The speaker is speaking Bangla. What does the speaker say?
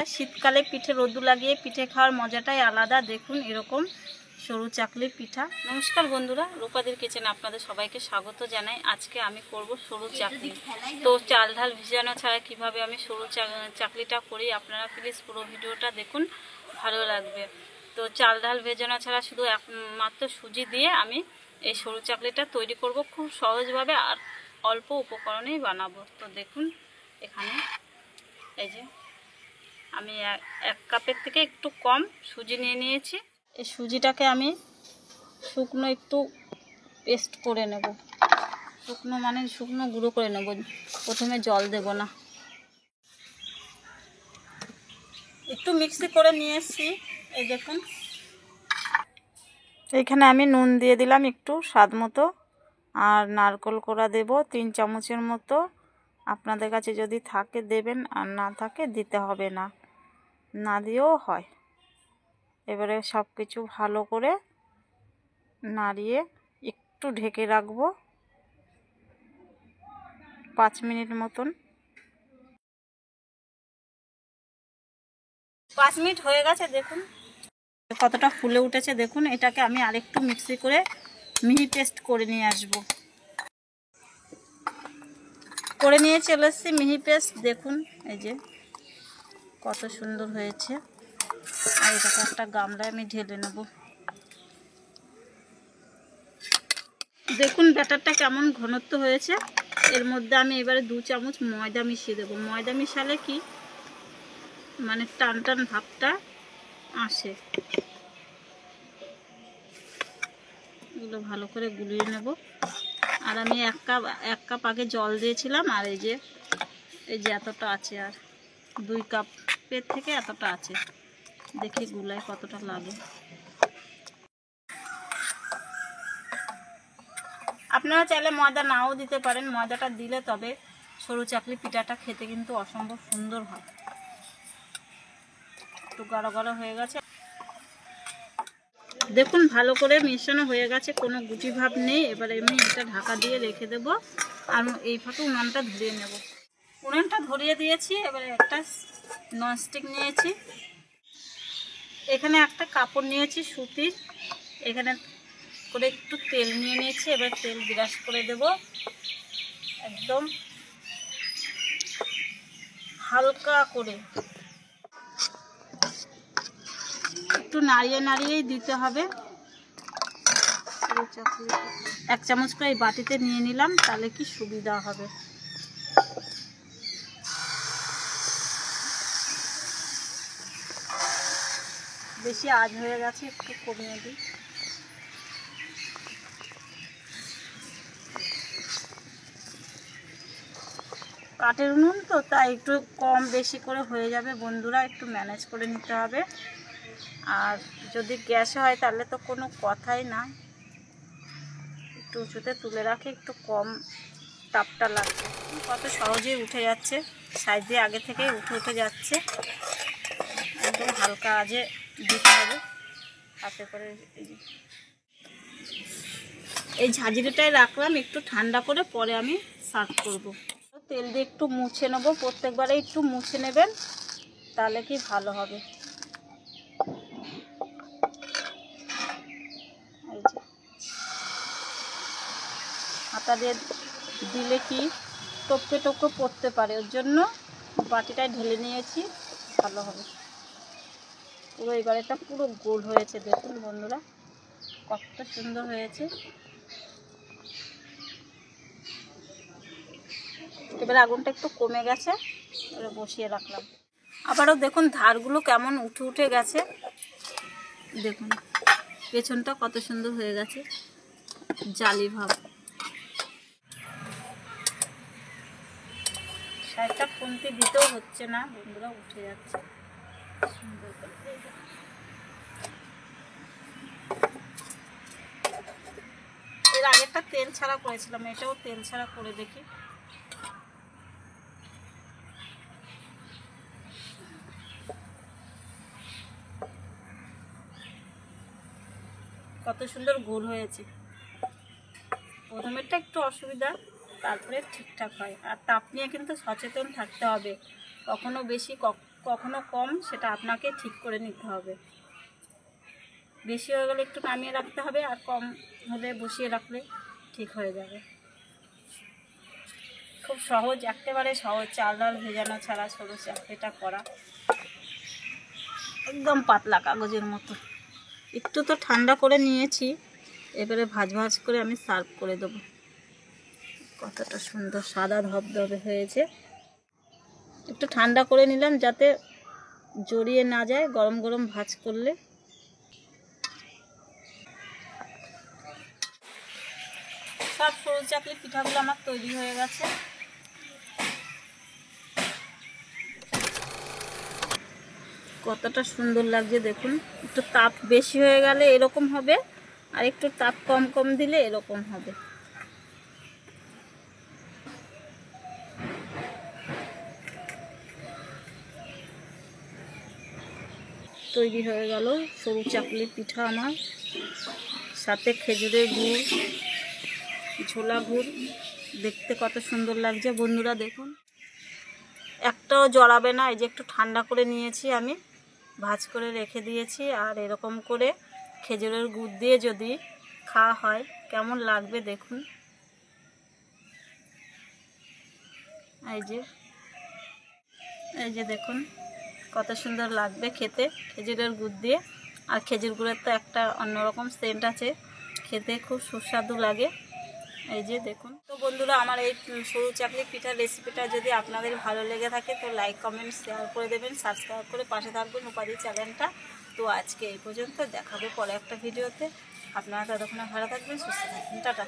বন্ধুরা, শীতকালে পিঠে রোদু লাগিয়ে পিঠে খাওয়ার মজাটাই আলাদা। দেখুন এরকম সরু চাকলির পিঠা। নমস্কার বন্ধুরা, রূপাদের কিচেনে আপনাদের সবাইকে স্বাগত জানাই। আজকে আমি করব সরু চাকলি। তো চাল ঢাল ভিজানো ছাড়া কিভাবে আমি সরু চাকলিটা করি আপনারা প্লিজ পুরো ভিডিওটা দেখুন, ভালো লাগবে। তো চাল ঢাল ভেজানো ছাড়া শুধু মাত্র সুজি দিয়ে আমি এই সরু চাকলিটা তৈরি করব খুব সহজভাবে আর অল্প উপকরণেই বানাবো। তো দেখুন এখানে এই যে আমি এক কাপের থেকে একটু কম সুজি নিয়ে নিয়েছি। এই সুজিটাকে আমি শুকনো একটু পেস্ট করে নেব। শুকনো মানে শুকনো গুঁড়ো করে নেব, প্রথমে জল দেব না। একটু মিক্সি করে নিয়ে এসেছি। এই দেখুন এখানে আমি নুন দিয়ে দিলাম একটু স্বাদ মতো, আর নারকেল কোড়া দেব 3 চামচের মতো। আপনাদের কাছে যদি থাকে দেবেন, আর না থাকে দিতে হবে না, না দিয়েও হয়। এবারে সব কিছু ভালো করে নাড়িয়ে একটু ঢেকে রাখবো 5 মিনিট মতন। 5 মিনিট হয়ে গেছে, দেখুন কতটা ফুলে উঠেছে। দেখুন এটাকে আমি আরেকটু মিক্সি করে মিহি পেস্ট করে নিয়ে আসবো। করে নিয়ে চলে এসেছি মিহি পেস্ট। দেখুন এই যে কত সুন্দর হয়েছে। আর এটাকে একটা গামলায় আমি ঢেলে নেব। দেখুন ব্যাটারটা কেমন ঘনত্ব হয়েছে। এর মধ্যে আমি এবারে 2 চামচ ময়দা মিশিয়ে দেবো। ময়দা মিশালে কি মানে টান টান ভাবটা আসে। এগুলো ভালো করে গুলিয়ে নেব। আর আমি এক কাপ আগে জল দিয়েছিলাম, আর এই যে এতটা আছে, আর 2 কাপের থেকে এতটা আছে। দেখি গুলায় কতটা লাগে। আপনারা চাইলে ময়দা নাও দিতে পারেন, ময়দাটা দিলে তবে সরু চাকলি পিঠাটা খেতে কিন্তু অসম্ভব সুন্দর হয়। একটু গাঢ় গাঢ় হয়ে গেছে। দেখুন ভালো করে মেশানো হয়ে গেছে, কোনো গুটি ভাব নেই। এবার আমি এটা ঢাকা দিয়ে রেখে দেব, আর এই ফাঁকে উনানটা ধরিয়ে নেব। উনানটা ধরিয়ে দিয়েছি। এবারে একটা ননস্টিক নিয়েছি, এখানে একটা কাপড় নিয়েছি সুতির, এখানে করে একটু তেল নিয়ে নিয়েছি। এবার তেল ব্রাশ করে দেব একদম হালকা করে, একটু নাড়িয়ে নাড়িয়েই দিতে হবে। 1 চামচ করে এই বাটিতে নিয়ে নিলাম, তাহলে কি সুবিধা হবে। বেশি আজ হয়ে গেছে, একটু কমিয়ে দিই। কাঠের উনুন তো, তাই একটু কম বেশি করে হয়ে যাবে বন্ধুরা, একটু ম্যানেজ করে নিতে হবে। আর যদি গ্যাসে হয় তাহলে তো কোনো কথাই না, একটু উঁচুতে তুলে রাখে, একটু কম তাপটা লাগবে। কত সহজেই উঠে যাচ্ছে, সাইড দিয়ে আগে থেকেই উঠে যাচ্ছে। একদম হালকা আজে দিতে হবে হাতে করে। এই ঝাঁঝরিটায় রাখলাম একটু ঠান্ডা করে, পরে আমি সার্ভ করব। তেল দিয়ে একটু মুছে নেব, প্রত্যেকবারে একটু মুছে নেবেন, তাহলে কি ভালো হবে। এই যে হাতা দিয়ে দিলে কি টপকে টপকে পড়তে পারে, ওর জন্য বাটিটায় ঢেলে নিয়েছি, ভালো হবে। পুরো এবারেটা পুরো গোল হয়েছে। দেখুন বন্ধুরা কত সুন্দর হয়েছে। এবারে আগুনটা একটু কমে গেছে, এবারে বসিয়ে রাখলাম। আবারও দেখুন ধারগুলো কেমন উঠে উঠে গেছে। দেখুন পেছনটা কত সুন্দর হয়ে গেছে, জালি ভাব। সাইডটা খুন্তি দিতেও হচ্ছে না বন্ধুরা, উঠে যাচ্ছে সুন্দর করে। এর আগেরটা তেল ছাড়া করেছিলাম, এটাও তেল ছাড়া করে দেখি। কত সুন্দর গোল হয়েছে। প্রথমেরটা একটু অসুবিধা, তারপরে ঠিকঠাক হয়। আর তাপ নিয়ে কিন্তু সচেতন থাকতে হবে, কখনো বেশি কখনো কম সেটা আপনাকে ঠিক করে নিতে হবে। বেশি হয়ে গেলে একটু নামিয়ে রাখতে হবে, আর কম হলে বসিয়ে রাখলে ঠিক হয়ে যাবে। খুব সহজ, একেবারে সহজ, চাল ডাল ভেজানো ছাড়া সরু চাকলিটা করা। একদম পাতলা কাগজের মতো। একটু তো ঠান্ডা করে নিয়েছি, এবারে ভাজ ভাজ করে আমি সার্ভ করে দেবো। কতটা সুন্দর সাদা ধবধবে হয়েছে। একটু ঠান্ডা করে নিলাম যাতে জড়িয়ে না যায় গরম গরম ভাজ করলে। সব সরু চাকলি পিঠাগুলো আমার তৈরি হয়ে গেছে। কতটা সুন্দর লাগছে দেখুন। একটু তাপ বেশি হয়ে গেলে এরকম হবে, আর একটু তাপ কম কম দিলে এরকম হবে। তৈরি হয়ে গেল সরু চাকলি পিঠা আমার, সাথে খেজুরের গুড়, ছোলা গুড়। দেখতে কত সুন্দর লাগছে বন্ধুরা দেখুন। একটাও জড়াবে না। এই যে একটু ঠান্ডা করে নিয়েছি আমি, ভাজ করে রেখে দিয়েছি। আর এরকম করে খেজুরের গুড় দিয়ে যদি খাওয়া হয় কেমন লাগবে দেখুন। এই যে দেখুন কত সুন্দর লাগবে খেতে খেজুরের গুড় দিয়ে। আর খেজুর গুড়ের তো একটা অন্যরকম সেন্ট আছে, খেতে খুব সুস্বাদু লাগে। এই যে দেখুন। তো বন্ধুরা, আমার এই সরু চাকলি পিঠার রেসিপিটা যদি আপনাদের ভালো লেগে থাকে তো লাইক কমেন্ট শেয়ার করে দেবেন, সাবস্ক্রাইব করে পাশে থাকবেন রূপাদি চ্যানেলটা। তো আজকে এই পর্যন্ত, দেখাবো পরে একটা ভিডিওতে। আপনারা ততক্ষণে ভালো থাকবেন, সুস্থ থাকবেন। টাটা।